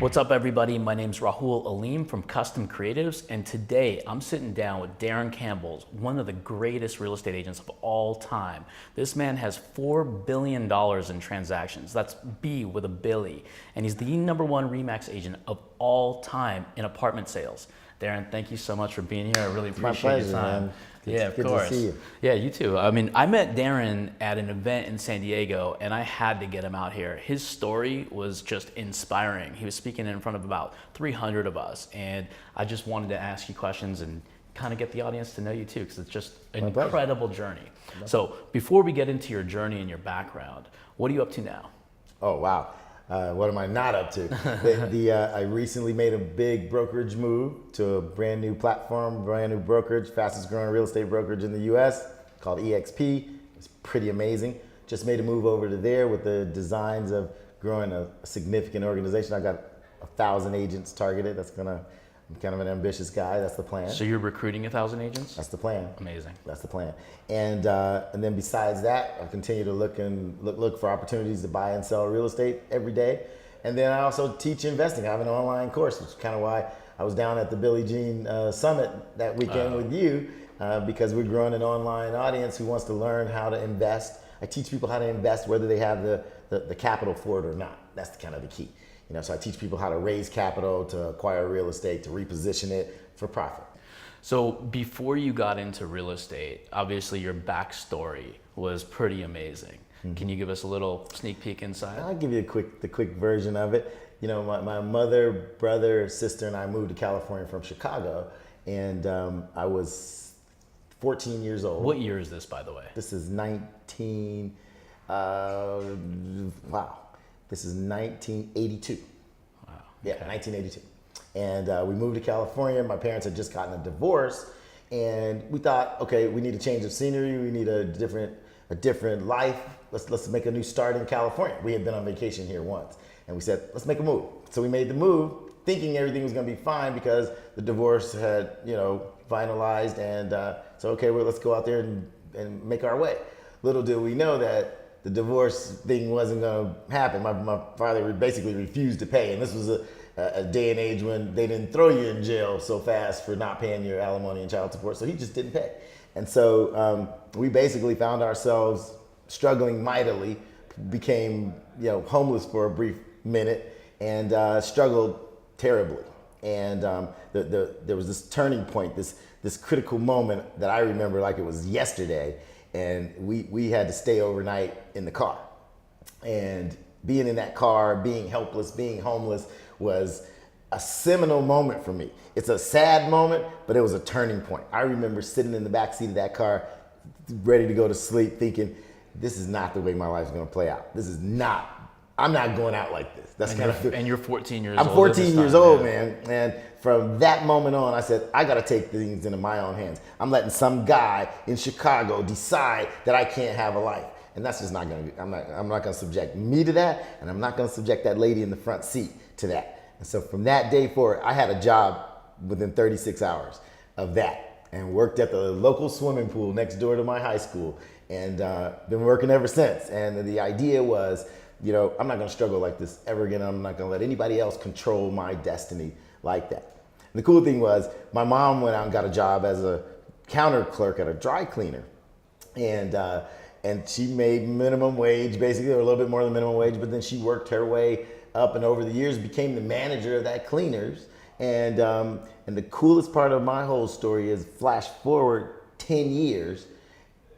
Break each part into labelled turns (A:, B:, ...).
A: What's up, everybody? My name's Rahul Aleem from Custom Creatives, and today I'm sitting down with Darren Campbell, one of the greatest real estate agents of all time. This man has $4 billion in transactions. That's B with a Billy, and he's the #1 RE/MAX agent of all time in apartment sales. Darren, thank you so much for being here. I really appreciate your time.
B: Man.
A: Yeah, of
B: good
A: course.
B: to see you.
A: Yeah, you too. I mean, I met Darren at an event in San Diego, and I had to get him out here. His story was just inspiring. He was speaking in front of about 300 of us, and I just wanted to ask you questions and kind of get the audience to know you too, because it's just an incredible journey. So before we get into your journey and your background, what are you up to now?
B: Oh, wow. What am I not up to? I recently made a big brokerage move to a brand new platform, brand new brokerage, fastest growing real estate brokerage in the US called EXP. It's pretty amazing. Just made a move over to there with the designs of growing a significant organization. I got 1,000 agents targeted. I'm kind of an ambitious guy. That's the plan.
A: So you're recruiting 1,000 agents?
B: That's the plan.
A: Amazing.
B: That's the plan. And then besides that, I continue to look for opportunities to buy and sell real estate every day. And then I also teach investing. I have an online course, which is kind of why I was down at the Billie Jean Summit that weekend with you, because we're growing an online audience who wants to learn how to invest. I teach people how to invest, whether they have the capital for it or not. That's kind of the key. So I teach people how to raise capital, to acquire real estate, to reposition it for profit.
A: So before you got into real estate, obviously your backstory was pretty amazing. Mm-hmm. Can you give us a little sneak peek inside?
B: I'll give you the quick version of it. My mother, brother, sister, and I moved to California from Chicago, and I was 14 years old.
A: What year is this, by the way?
B: This is 1982.
A: Wow.
B: Yeah,
A: okay.
B: 1982. And we moved to California. My parents had just gotten a divorce, and we thought, okay, we need a change of scenery. We need a different life. Let's make a new start in California. We had been on vacation here once, and we said, let's make a move. So we made the move, thinking everything was going to be fine because the divorce had, finalized, and so okay, well, let's go out there and make our way. Little did we know that the divorce thing wasn't going to happen. My father basically refused to pay, and this was a day and age when they didn't throw you in jail so fast for not paying your alimony and child support, so he just didn't pay. And so we basically found ourselves struggling mightily, became homeless for a brief minute, and struggled terribly. And there was this turning point, this critical moment that I remember like it was yesterday. And we had to stay overnight in the car. And being in that car, being helpless, being homeless was a seminal moment for me. It's a sad moment, but it was a turning point. I remember sitting in the back seat of that car, ready to go to sleep, thinking, this is not the way my life's gonna play out. I'm not going out like this.
A: And you're 14 years old.
B: I'm 14 years old, man. And from that moment on, I said, I gotta take things into my own hands. I'm letting some guy in Chicago decide that I can't have a life. And that's just not gonna be, I'm not gonna subject me to that, and I'm not gonna subject that lady in the front seat to that. And so from that day forward, I had a job within 36 hours of that, and worked at the local swimming pool next door to my high school, and been working ever since. And the idea was, I'm not gonna struggle like this ever again. I'm not gonna let anybody else control my destiny like that. And the cool thing was, my mom went out and got a job as a counter clerk at a dry cleaner. And she made minimum wage, basically, or a little bit more than minimum wage, but then she worked her way up, and over the years became the manager of that cleaners. And the coolest part of my whole story is, flash forward 10 years,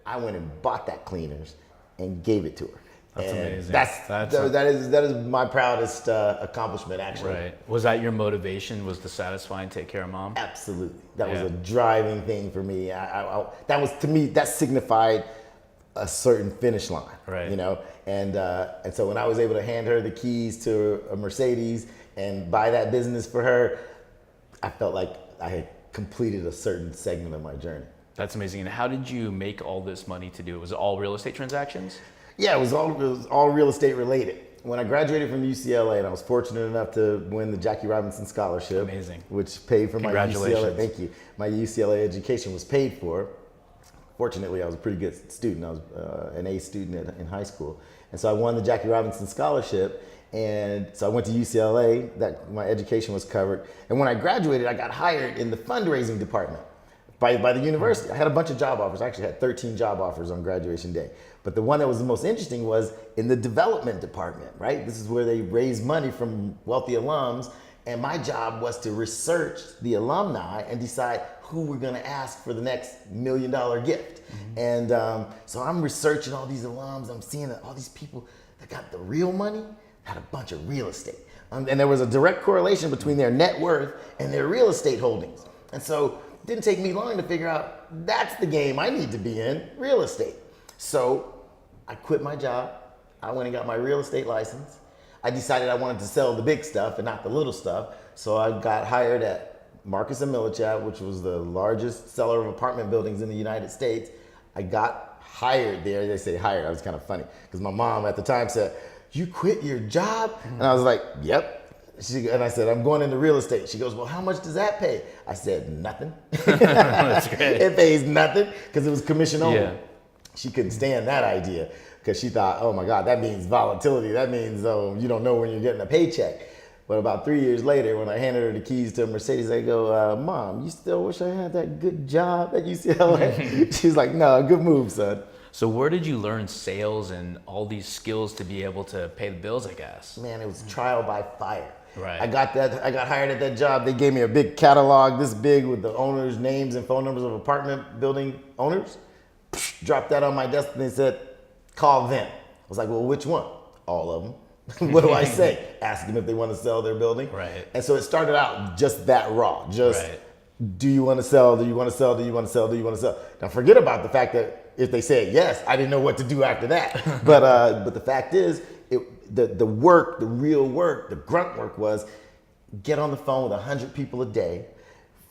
B: I went and bought that cleaners and gave it to her.
A: That's amazing.
B: That is my proudest accomplishment, actually.
A: Right. Was that your motivation? Was to satisfy and take care of mom?
B: Absolutely. That was a driving thing for me. That was, to me, that signified a certain finish line.
A: Right.
B: And so when I was able to hand her the keys to a Mercedes and buy that business for her, I felt like I had completed a certain segment of my journey.
A: That's amazing. And how did you make all this money to do it? Was it all real estate transactions?
B: Yeah, it was all real estate related. When I graduated from UCLA, and I was fortunate enough to win the Jackie Robinson Scholarship,
A: amazing,
B: which paid for my
A: Congratulations.
B: UCLA. Thank you. My UCLA education was paid for. Fortunately, I was a pretty good student. I was an A student in high school, and so I won the Jackie Robinson Scholarship. And so I went to UCLA, that my education was covered. And when I graduated, I got hired in the fundraising department by the university. I had a bunch of job offers. I actually had 13 job offers on graduation day. But the one that was the most interesting was in the development department, right? This is where they raise money from wealthy alums. And my job was to research the alumni and decide who we're gonna ask for the next $1 million gift. And so I'm researching all these alums. I'm seeing that all these people that got the real money had a bunch of real estate. And there was a direct correlation between their net worth and their real estate holdings. And so it didn't take me long to figure out that's the game I need to be in, real estate. So I quit my job. I went and got my real estate license. I decided I wanted to sell the big stuff and not the little stuff. So I got hired at Marcus & Millichap, which was the largest seller of apartment buildings in the United States. I got hired there. They say hired. That was kind of funny because my mom at the time said, "You quit your job?" And I was like, "Yep." And I said, "I'm going into real estate." She goes, "Well, how much does that pay?" I said, "Nothing."
A: That's great.
B: It pays nothing because it was commission only.
A: Yeah.
B: She couldn't stand that idea because she thought, "Oh my God, that means volatility. That means you don't know when you're getting a paycheck." But about 3 years later, when I handed her the keys to a Mercedes, I go, "Mom, you still wish I had that good job at UCLA?" She's like, "No, good move, son."
A: So where did you learn sales and all these skills to be able to pay the bills, I guess?
B: Man, it was trial by fire.
A: Right.
B: I got hired at that job. They gave me a big catalog this big with the owners' names and phone numbers of apartment building owners. Dropped that on my desk and they said, "Call them." I was like, "Well, which one?" "All of them." What do I say? Ask them if they want to sell their building.
A: Right.
B: And so it started out just that raw. Just,
A: Right.
B: do you want to sell? Do you want to sell? Do you want to sell? Do you want to sell? Now forget about the fact that if they said yes, I didn't know what to do after that. But the fact is, the work, the real work, the grunt work was get on the phone with 100 people a day,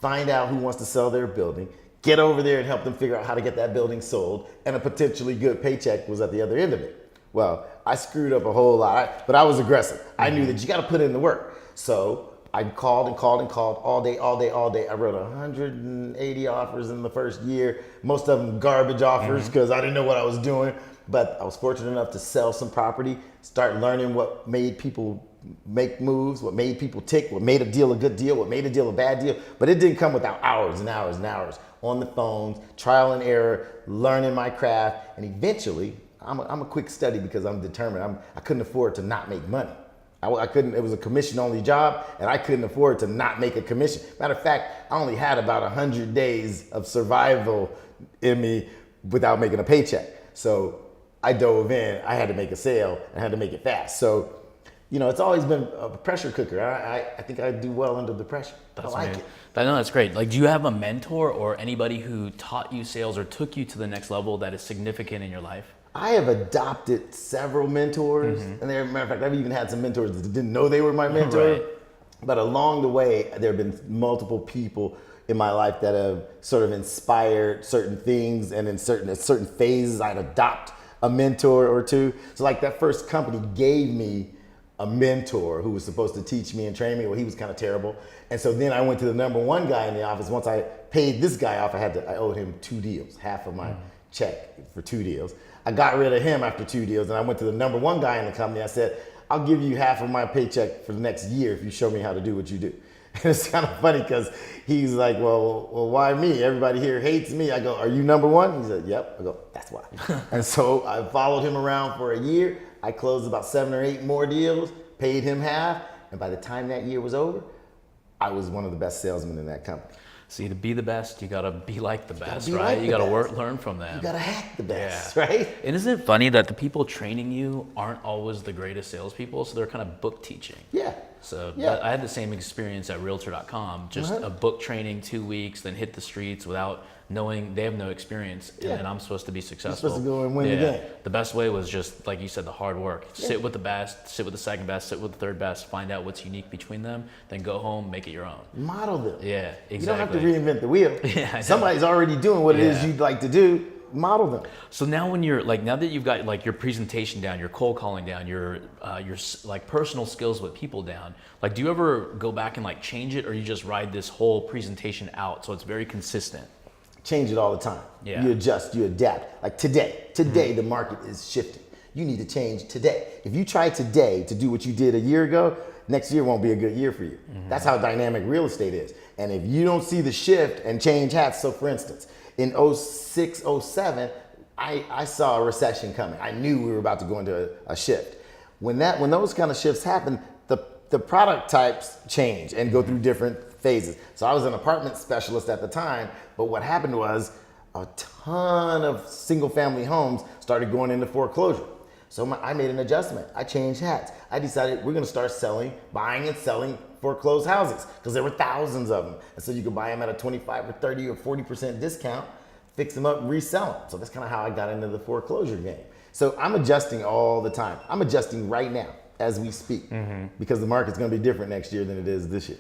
B: find out who wants to sell their building, get over there and help them figure out how to get that building sold, and a potentially good paycheck was at the other end of it. Well, I screwed up a whole lot, but I was aggressive. I knew that you got to put in the work. So I called and called and called all day. I wrote 180 offers in the first year, most of them garbage offers because I didn't know what I was doing. But I was fortunate enough to sell some property, start learning what made people make moves, what made people tick, what made a deal a good deal, what made a deal a bad deal. But it didn't come without hours and hours and hours on the phones, trial and error, learning my craft, and eventually, I'm a quick study because I'm determined. I couldn't afford to not make money. I couldn't. It was a commission-only job, and I couldn't afford to not make a commission. Matter of fact, I only had about 100 days of survival in me without making a paycheck. So I dove in. I had to make a sale and had to make it fast. So, it's always been a pressure cooker. I think I do well under the pressure. I like it.
A: I know that's great. Like, do you have a mentor or anybody who taught you sales or took you to the next level that is significant in your life?
B: I have adopted several mentors, and matter of fact, I've even had some mentors that didn't know they were my mentor.
A: Right.
B: But along the way, there have been multiple people in my life that have sort of inspired certain things, and in certain phases, I'd adopt a mentor or two. So, like that first company gave me a mentor who was supposed to teach me and train me. Well, he was kind of terrible, and so then I went to the number one guy in the office. Once I paid this guy off, I owed him 2 deals, half of my check for 2 deals. I got rid of him after 2 deals, and I went to the number one guy in the company. I said, "I'll give you half of my paycheck for the next year if you show me how to do what you do." And it's kind of funny because he's like, well, why me? Everybody here hates me. I go, "Are you number one?" He said, "Yep." I go, "That's why." And so I followed him around for a year. I closed about 7 or 8 more deals, paid him half, and by the time that year was over, I was one of the best salesmen in that company.
A: See, to be the best, you gotta be like the best,
B: be
A: right?
B: like
A: You
B: the
A: gotta
B: best.
A: learn from them.
B: You gotta hack the best,
A: Yeah.
B: right?
A: And isn't it funny that the people training you aren't always the greatest salespeople, so they're kind of book teaching.
B: Yeah.
A: So
B: Yeah.
A: I had the same experience at Realtor.com, just a book training 2 weeks, then hit the streets without knowing, they have no experience,
B: Yeah.
A: and I'm supposed to be successful.
B: supposed to go and win the game.
A: The best way was just, like you said, the hard work. Sit with the best, sit with the second best, sit with the third best, find out what's unique between them, then go home, make it your own.
B: Model them.
A: Yeah, exactly.
B: You don't have to reinvent the wheel.
A: Yeah, I know.
B: Somebody's already doing what it is
A: Yeah.
B: you'd like to do. Model them.
A: So now when you're like, now that you've got like your presentation down, your cold calling down, your like personal skills with people down, like do you ever go back and like change it, or you just ride this whole presentation out so it's very consistent?
B: Change it all the time.
A: Yeah.
B: You adjust, you adapt. Like today the market is shifting. You need to change today. If you try today to do what you did a year ago, next year won't be a good year for you. That's how dynamic real estate is. And if you don't see the shift and change hats, so for instance, in '06, '07, I saw a recession coming. I knew we were about to go into a shift. When those kind of shifts happen, the product types change and go through different phases. So I was an apartment specialist at the time, but what happened was a ton of single family homes started going into foreclosure. So I made an adjustment. I changed hats. I decided we're gonna start buying and selling foreclosed houses because there were thousands of them. And so you could buy them at a 25 or 30 or 40% discount, fix them up, resell them. So that's kind of how I got into the foreclosure game. So I'm adjusting all the time. I'm adjusting right now as we speak because the market's gonna be different next year than it is this year.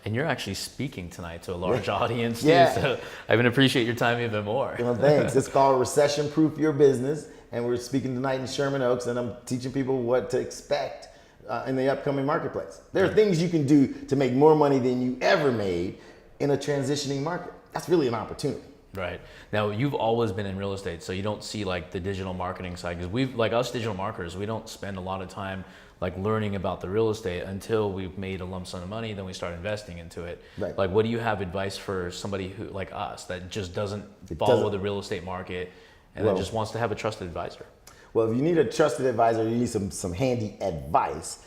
A: And you're actually speaking tonight to a large audience too,
B: Yeah.
A: so I even appreciate your time even more.
B: Well, thanks. It's called Recession Proof Your Business, and we're speaking tonight in Sherman Oaks, and I'm teaching people what to expect in the upcoming marketplace. There are things you can do to make more money than you ever made in a transitioning market. That's really an opportunity.
A: Right. Now, you've always been in real estate, so you don't see like the digital marketing side, because like us digital marketers, we don't spend a lot of time like learning about the real estate until we've made a lump sum of money, then we start investing into it.
B: Right.
A: Like, what do you have advice for somebody who like us that just doesn't follow the real estate market and that just wants to have a trusted advisor?
B: Well, if you need a trusted advisor, you need some handy advice.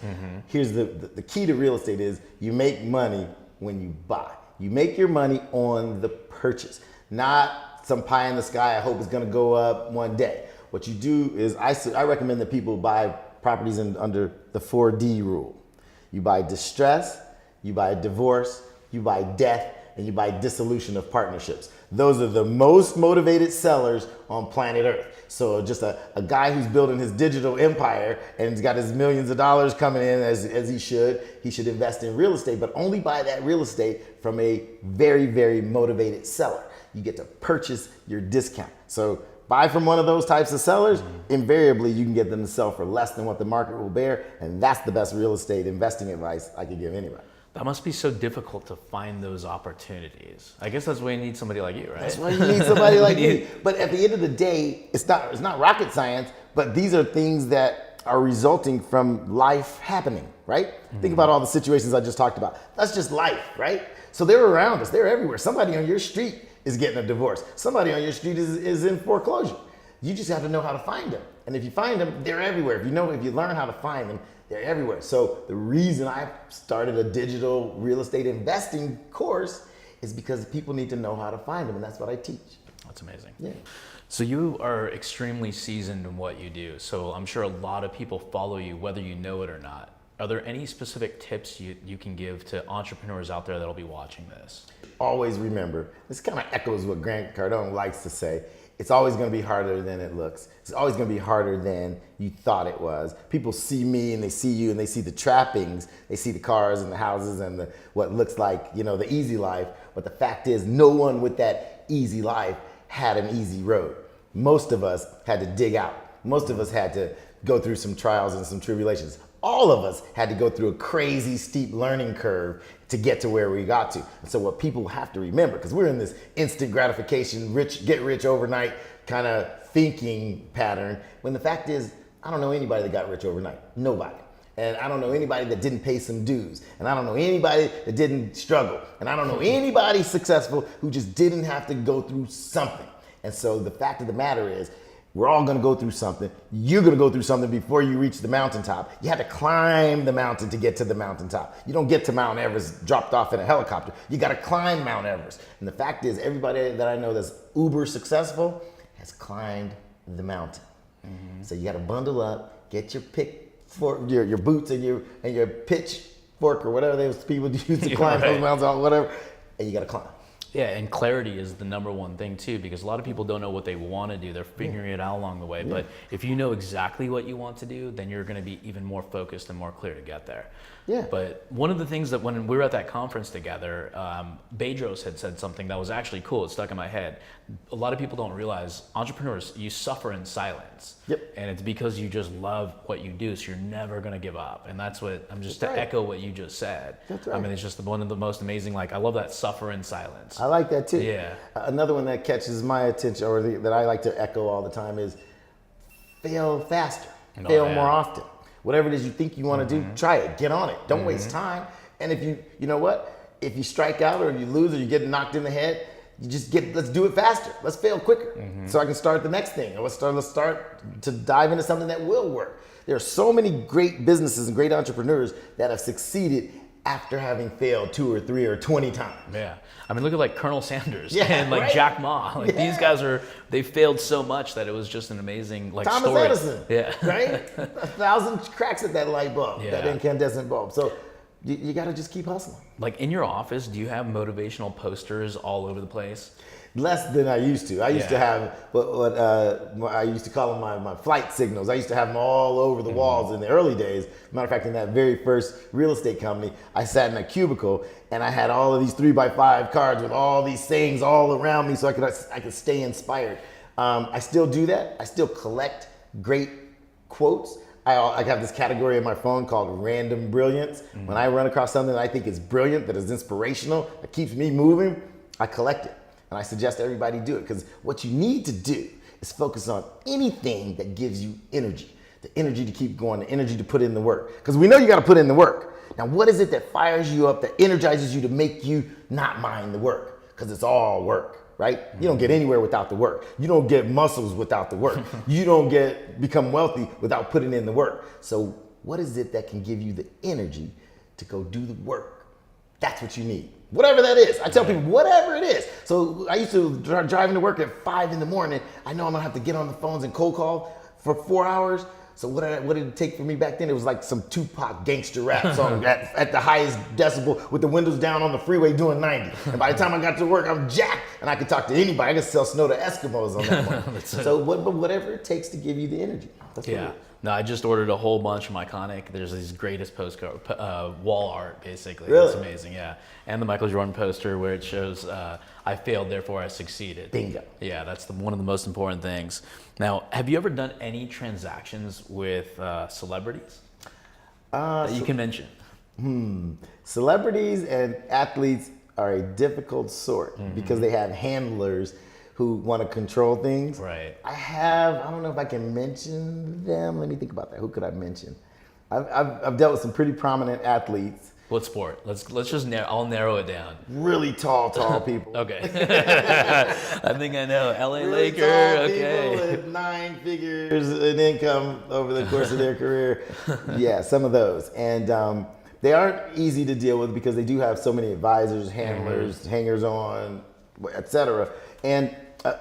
B: Here's the key to real estate is you make money when you buy. You make your money on the purchase, not some pie in the sky I hope is gonna go up one day. What you do is I recommend that people buy properties under the 4D rule. You buy distress, you buy divorce, you buy death, and you buy dissolution of partnerships. Those are the most motivated sellers on planet Earth. So just a guy who's building his digital empire and he's got his millions of dollars coming in as he should invest in real estate, but only buy that real estate from a very, very motivated seller. You get to purchase your discount. So buy from one of those types of sellers, invariably you can get them to sell for less than what the market will bear, and that's the best real estate investing advice I could give anybody.
A: That must be so difficult to find those opportunities. I guess that's why you need somebody like you, right?
B: That's why you need somebody like me. But at the end of the day, it's not rocket science, but these are things that are resulting from life happening, right? Think about all the situations I just talked about. That's just life, right? So they're around us, they're everywhere. Somebody on your street is getting a divorce. Somebody on your street is in foreclosure. You just have to know how to find them. And if you find them, they're everywhere. If you learn how to find them, they're everywhere. So the reason I started a digital real estate investing course is because people need to know how to find them, and that's what I teach.
A: That's amazing.
B: Yeah.
A: So you are extremely seasoned in what you do. So I'm sure a lot of people follow you, whether you know it or not. Are there any specific tips you can give to entrepreneurs out there that'll be watching this?
B: Always remember, this kind of echoes what Grant Cardone likes to say. It's always going to be harder than it looks. It's always going to be harder than you thought it was. People see me and they see you and they see the trappings. They see the cars and the houses and what looks like, the easy life. But the fact is, no one with that easy life had an easy road. Most of us had to dig out. Most of us had to go through some trials and some tribulations. All of us had to go through a crazy steep learning curve to get to where we got to. And so what people have to remember, because we're in this instant gratification, get rich overnight kind of thinking pattern, when the fact is, I don't know anybody that got rich overnight. Nobody. And I don't know anybody that didn't pay some dues. And I don't know anybody that didn't struggle. And I don't know anybody successful who just didn't have to go through something. And so the fact of the matter is, we're all gonna go through something. You're gonna go through something before you reach the mountaintop. You had to climb the mountain to get to the mountaintop. You don't get to Mount Everest dropped off in a helicopter. You gotta climb Mount Everest. And the fact is, everybody that I know that's uber successful has climbed the mountain. So you gotta bundle up, get your your boots and your pitchfork or whatever those people use to climb those mountains or whatever, and you gotta climb.
A: Yeah, and clarity is the number one thing too, because a lot of people don't know what they want to do. They're figuring it out along the way. But if you know exactly what you want to do, then you're going to be even more focused and more clear to get there.
B: Yeah.
A: But one of the things that when we were at that conference together, Bedros had said something that was actually cool. It stuck in my head. A lot of people don't realize entrepreneurs, you suffer in silence.
B: Yep.
A: And it's because you just love what you do, so you're never going to give up. And that's what I'm just
B: That's
A: to
B: right.
A: echo what you just said.
B: That's right.
A: I mean, it's just one of the most amazing. I love that suffer in silence.
B: I like that too.
A: Yeah.
B: Another one that catches my attention, or that I like to echo all the time, is fail faster.
A: Oh,
B: Fail
A: yeah.
B: more often. Whatever it is you think you want to do, try it. Get on it. Don't waste time. And if you know what? If you strike out or you lose or you get knocked in the head, let's do it faster. Let's fail quicker so I can start the next thing. Or let's start to dive into something that will work. There are so many great businesses and great entrepreneurs that have succeeded after having failed 2 or 3 or 20 times.
A: Yeah. I mean, look at like Colonel Sanders
B: Yeah,
A: and like
B: right?
A: Jack Ma. Like
B: Yeah.
A: these guys they failed so much that it was just an amazing like
B: Thomas
A: story.
B: Edison,
A: Yeah.
B: right? 1,000 cracks at that light bulb,
A: Yeah.
B: that incandescent bulb. So you got to just keep hustling.
A: Like in your office, do you have motivational posters all over the place?
B: Less than I used to. I used to
A: Yeah.
B: have what I used to call them my flight signals. I used to have them all over the walls in the early days. Matter of fact, in that very first real estate company, I sat in a cubicle and I had all of these 3x5 cards with all these sayings all around me so I could stay inspired. I still do that. I still collect great quotes. I have this category in my phone called random brilliance. When I run across something that I think is brilliant, that is inspirational, that keeps me moving, I collect it. And I suggest everybody do it because what you need to do is focus on anything that gives you energy. The energy to keep going, the energy to put in the work. Because we know you got to put in the work. Now, what is it that fires you up, that energizes you to make you not mind the work? Because it's all work, right? You don't get anywhere without the work. You don't get muscles without the work. You don't become wealthy without putting in the work. So what is it that can give you the energy to go do the work? That's what you need. Whatever that is. I tell people, whatever it is. So I used to driving to work at 5 in the morning. I know I'm gonna have to get on the phones and cold call for 4 hours. So what did it take for me back then? It was like some Tupac gangster rap song at the highest decibel with the windows down on the freeway doing 90. And by the time I got to work, I'm jacked and I could talk to anybody. I could sell snow to Eskimos on that one. So but whatever it takes to give you the energy. That's what it
A: Yeah.
B: is.
A: No, I just ordered a whole bunch from Iconic. There's these greatest postcard, wall art, basically.
B: Really?
A: It's amazing, yeah. And the Michael Jordan poster where it shows, I failed, therefore I succeeded.
B: Bingo.
A: Yeah, that's one of the most important things. Now, have you ever done any transactions with celebrities that you can mention?
B: Celebrities and athletes are a difficult sort because they have handlers who want to control things.
A: Right.
B: I don't know if I can mention them. Let me think about that. Who could I mention? I've dealt with some pretty prominent athletes.
A: What sport? Let's just I'll narrow it down.
B: Really tall people.
A: Okay. I think I know. LA
B: Really
A: Laker.
B: tall
A: Okay.
B: people with 9 figures in income over the course of their career. Yeah, some of those. And they aren't easy to deal with because they do have so many advisors, handlers, hangers on, etc. And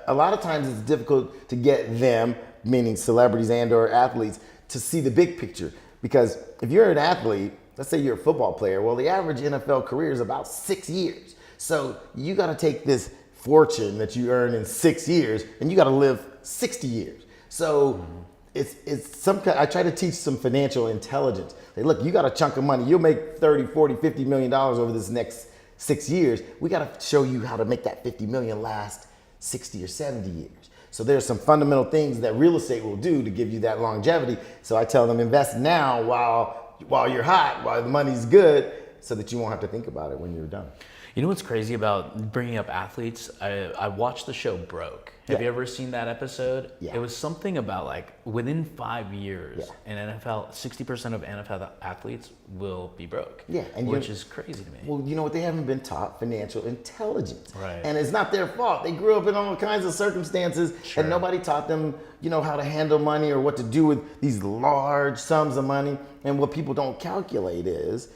B: a lot of times it's difficult to get them, meaning celebrities and or athletes, to see the big picture. Because if you're an athlete, let's say you're a football player, well, the average NFL career is about 6 years. So you got to take this fortune that you earn in 6 years and you got to live 60 years. So it's some kind, I try to teach some financial intelligence. Say, look, you got a chunk of money. You'll make 30, 40, $50 million over this next 6 years. We got to show you how to make that 50 million last 60 or 70 years. So there's some fundamental things that real estate will do to give you that longevity. So I tell them invest now while you're hot, while the money's good, so that you won't have to think about it when you're done.
A: You know what's crazy about bringing up athletes? I watched the show Broke. Have you ever seen that episode?
B: Yeah.
A: It was something about like within 5 years
B: Yeah.
A: in NFL, 60% of NFL athletes will be broke.
B: Yeah, and
A: which is crazy to me.
B: Well, you know what? They haven't been taught financial intelligence.
A: Right.
B: And it's not their fault. They grew up in all kinds of circumstances and nobody taught them, how to handle money or what to do with these large sums of money. And what people don't calculate is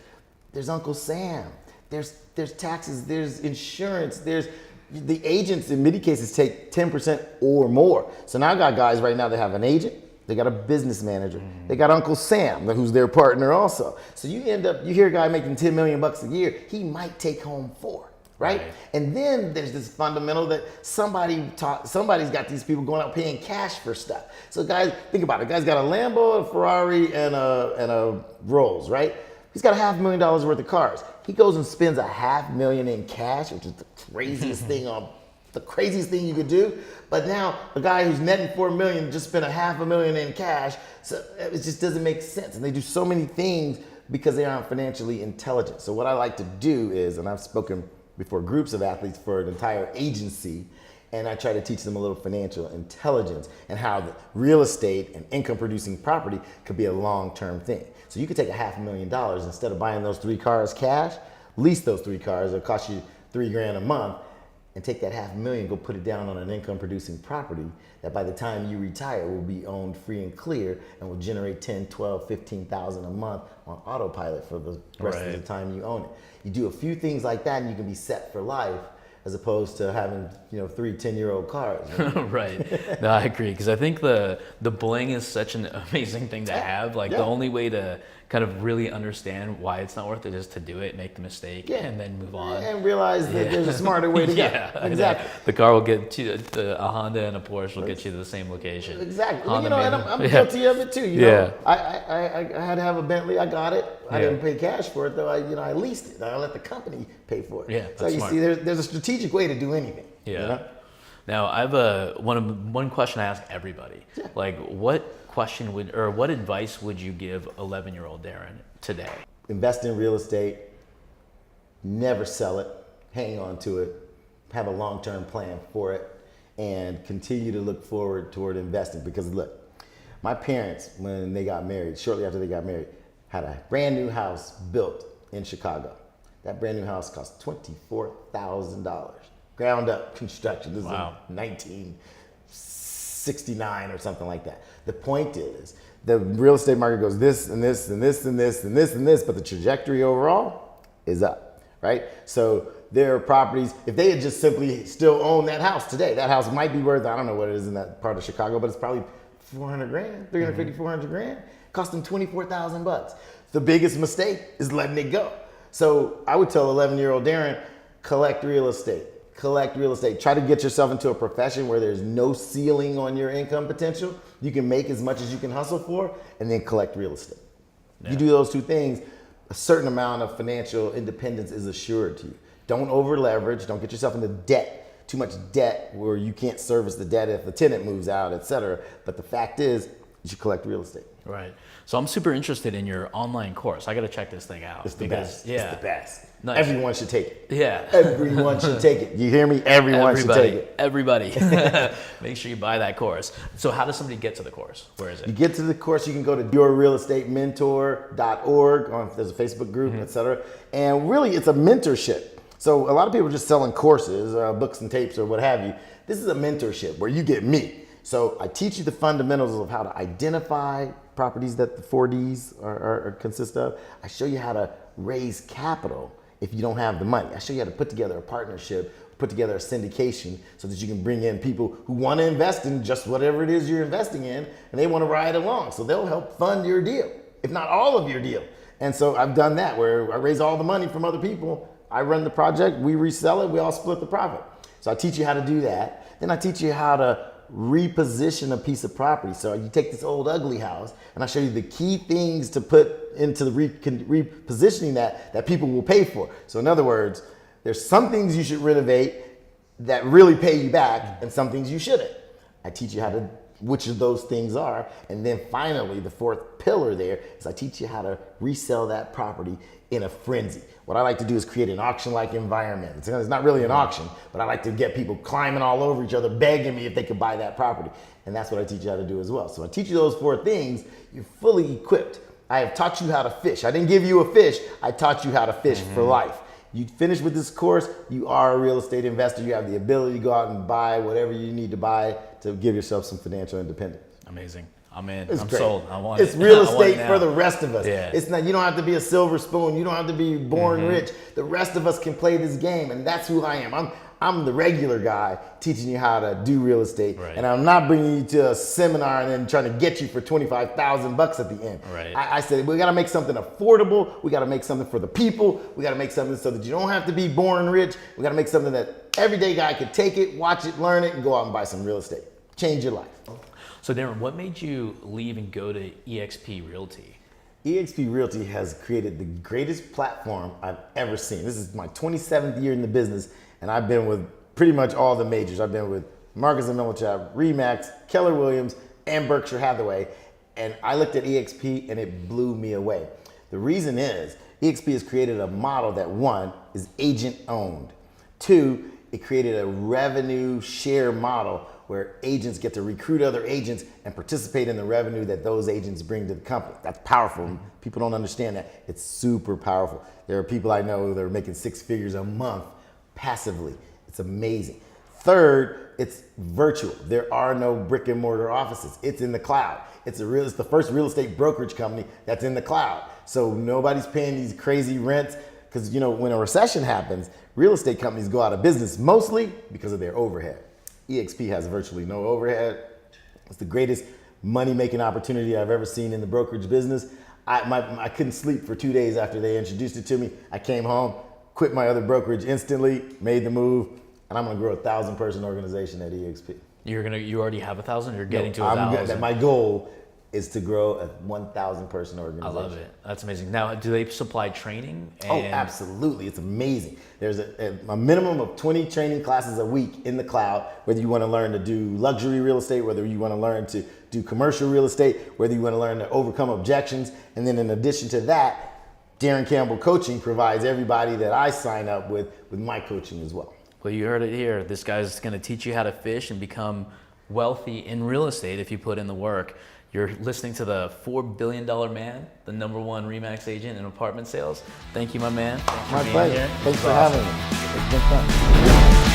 B: there's Uncle Sam, there's taxes, there's insurance, there's the agents in many cases take 10% or more. So now I got guys right now that have an agent, they got a business manager, they got Uncle Sam, who's their partner also. So you hear a guy making 10 million bucks a year, he might take home 4, right? And then there's this fundamental that somebody's got these people going out paying cash for stuff. So guys, think about it. Guy's got a Lambo, a Ferrari, and a Rolls, right? He's got $500,000 worth of cars. He goes and spends $500,000 in cash, which is the craziest thing you could do. But now a guy who's netting $4 million just spent $500,000 in cash. So it just doesn't make sense. And they do so many things because they aren't financially intelligent. So what I like to do is, and I've spoken before groups of athletes for an entire agency, And I try to teach them a little financial intelligence and how the real estate and income producing property could be a long-term thing. So you could take $500,000 instead of buying those 3 cars cash, lease those 3 cars, it'll cost you $3,000 a month, and take that $500,000, go put it down on an income producing property that by the time you retire will be owned free and clear and will generate 10, 12, 15,000 a month on autopilot for the rest of the time you own it. You do a few things like that and you can be set for life, as opposed to having 3 10-year-old cars.
A: Right. No, I agree, because I think the bling is such an amazing thing to have. Like the only way to kind of really understand why it's not worth it is to do it, make the mistake, and then move on.
B: And realize that there's a smarter way to go. Exactly.
A: The car will get you, a Honda and a Porsche will get you to the same location.
B: Exactly.
A: Honda
B: and I'm guilty of it too. You know, I had to have a Bentley. I got it. I didn't pay cash for it though. I leased it. I let the company pay for it.
A: Yeah,
B: so you see, there's a strategic way to do anything.
A: Yeah.
B: You know?
A: Now I have one question I ask everybody. Like, what advice would you give 11-year-old Darren today?
B: Invest in real estate. Never sell it. Hang on to it. Have a long-term plan for it, and continue to look forward toward investing. Because look, my parents, when they got married, shortly after they got married, had a brand new house built in Chicago. That brand new house cost $24,000. Ground up construction. This is 1969 or something like that. The point is, the real estate market goes this and this and this and this and this and this, but the trajectory overall is up, right? So there are properties, if they had just simply still owned that house today, that house might be worth, I don't know what it is in that part of Chicago, but it's probably 400 grand, 350, 400 grand. Cost them 24,000 bucks. The biggest mistake is letting it go. So I would tell 11-year-old Darren, collect real estate. Collect real estate. Try to get yourself into a profession where there's no ceiling on your income potential. You can make as much as you can hustle for, and then collect real estate. You do those 2 things, a certain amount of financial independence is assured to you. Don't over leverage. Don't get yourself into debt, too much debt where you can't service the debt if the tenant moves out, et cetera. But the fact is, you should collect real estate.
A: Right. So I'm super interested in your online course. I got to check this thing out.
B: It's the best.
A: Yeah.
B: It's the best.
A: Nice.
B: Everyone should take it.
A: Yeah.
B: Everyone should take it. You hear me? Everyone should take it.
A: Everybody. Make sure you buy that course. So how does somebody get to the course? Where is it?
B: You get to the course, you can go to yourrealestatementor.org. There's a Facebook group, et cetera. And really, it's a mentorship. So a lot of people are just selling courses, books and tapes or what have you. This is a mentorship where you get me. So I teach you the fundamentals of how to identify properties that the 4Ds consist of. I show you how to raise capital if you don't have the money. I show you how to put together a partnership, put together a syndication so that you can bring in people who want to invest in just whatever it is you're investing in, and they want to ride along. So they'll help fund your deal, if not all of your deal. And so I've done that where I raise all the money from other people. I run the project, we resell it, we all split the profit. So I teach you how to do that. Then I teach you how to reposition a piece of property. So you take this old ugly house and I show you the key things to put into the repositioning that people will pay for. So in other words, there's some things you should renovate that really pay you back and some things you shouldn't. I teach you which of those things are. And then finally, the 4th pillar there is I teach you how to resell that property in a frenzy. What I like to do is create an auction-like environment. It's not really an auction, but I like to get people climbing all over each other, begging me if they could buy that property. And that's what I teach you how to do as well. So I teach you those 4 things, you're fully equipped. I have taught you how to fish. I didn't give you a fish, I taught you how to fish for life. You finish with this course, you are a real estate investor. You have the ability to go out and buy whatever you need to buy to give yourself some financial independence.
A: Amazing. I'm in.
B: It's
A: I'm
B: great.
A: sold. I want it.
B: It's real
A: I want it
B: estate
A: now.
B: for the rest of us.
A: Yeah.
B: It's not. You don't have to be a silver spoon. You don't have to be born rich. The rest of us can play this game, and that's who I am. I'm the regular guy teaching you how to do real estate, and I'm not bringing you to a seminar and then trying to get you for $25,000 at the end.
A: Right.
B: I said we got to make something affordable. We got to make something for the people. We got to make something so that you don't have to be born rich. We got to make something that everyday guy could take it, watch it, learn it, and go out and buy some real estate. Change your life.
A: So Darren, what made you leave and go to eXp Realty?
B: eXp Realty has created the greatest platform I've ever seen. This is my 27th year in the business, and I've been with pretty much all the majors. I've been with Marcus & Millichap, Remax, Keller Williams, and Berkshire Hathaway. And I looked at eXp and it blew me away. The reason is eXp has created a model that 1 is agent owned. 2, it created a revenue share model where agents get to recruit other agents and participate in the revenue that those agents bring to the company. That's powerful. People don't understand that. It's super powerful. There are people I know that are making 6 figures a month passively. It's amazing. Third, it's virtual. There are no brick and mortar offices. It's in the cloud. It's the first real estate brokerage company that's in the cloud. So nobody's paying these crazy rents, because when a recession happens, real estate companies go out of business mostly because of their overhead. EXP has virtually no overhead. It's the greatest money-making opportunity I've ever seen in the brokerage business. I couldn't sleep for 2 days after they introduced it to me. I came home, quit my other brokerage instantly, made the move, and I'm gonna grow a 1,000-person organization at EXP.
A: You already have 1,000. You're getting to 1,000.
B: My goal is to grow a 1,000-person organization.
A: I love it. That's amazing. Now, do they supply training?
B: Oh, absolutely. It's amazing. There's a minimum of 20 training classes a week in the cloud, whether you want to learn to do luxury real estate, whether you want to learn to do commercial real estate, whether you want to learn to overcome objections. And then in addition to that, Darren Campbell Coaching provides everybody that I sign up with my coaching as well.
A: Well, you heard it here. This guy's going to teach you how to fish and become wealthy in real estate if you put in the work. You're listening to the $4 billion man, the #1 RE/MAX agent in apartment sales. Thank you, my man. Thanks for being here.
B: Thanks for having me. It's been fun.